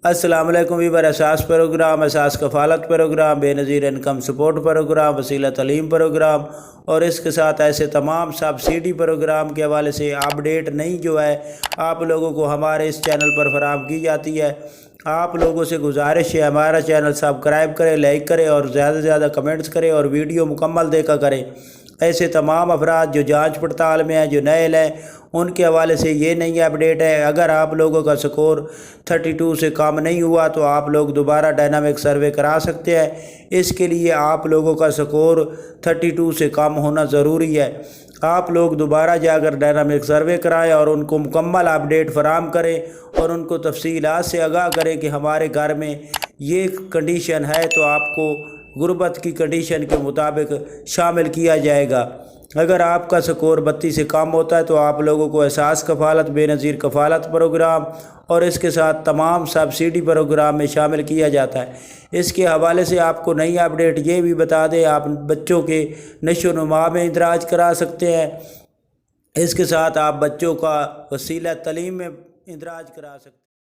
السلام علیکم ویور، اساس پروگرام، اساس کفالت پروگرام، بے نظیر انکم سپورٹ پروگرام، وسیلہ تعلیم پروگرام اور اس کے ساتھ ایسے تمام سبسڈی پروگرام کے حوالے سے اپڈیٹ نہیں جو ہے آپ لوگوں کو ہمارے اس چینل پر فراہم کی جاتی ہے۔ آپ لوگوں سے گزارش ہے ہمارا چینل سبسکرائب کریں، لائک کریں اور زیادہ سے زیادہ کمنٹس کریں اور ویڈیو مکمل دیکھا کریں۔ ایسے تمام افراد جو جانچ پڑتال میں ہیں، جو نئے ہیں، ان کے حوالے سے یہ نئی اپڈیٹ ہے، اگر آپ لوگوں کا سکور 32 سے کم نہیں ہوا تو آپ لوگ دوبارہ ڈائنامک سروے کرا سکتے ہیں۔ اس کے لیے آپ لوگوں کا سکور 32 سے کم ہونا ضروری ہے۔ آپ لوگ دوبارہ جا کر ڈائنامک سروے کرائیں اور ان کو مکمل اپڈیٹ فراہم کریں اور ان کو تفصیلات سے آگاہ کریں کہ ہمارے گھر میں یہ کنڈیشن ہے تو آپ کو غربت کی کنڈیشن کے مطابق شامل کیا جائے گا۔ اگر آپ کا سکور 32 سے کم ہوتا ہے تو آپ لوگوں کو احساس کفالت، بے نظیر کفالت پروگرام اور اس کے ساتھ تمام سبسڈی پروگرام میں شامل کیا جاتا ہے۔ اس کے حوالے سے آپ کو نئی اپڈیٹ یہ بھی بتا دیں، آپ بچوں کے نشو و نما میں اندراج کرا سکتے ہیں۔ اس کے ساتھ آپ بچوں کا وسیلہ تعلیم میں اندراج کرا سکتے ہیں۔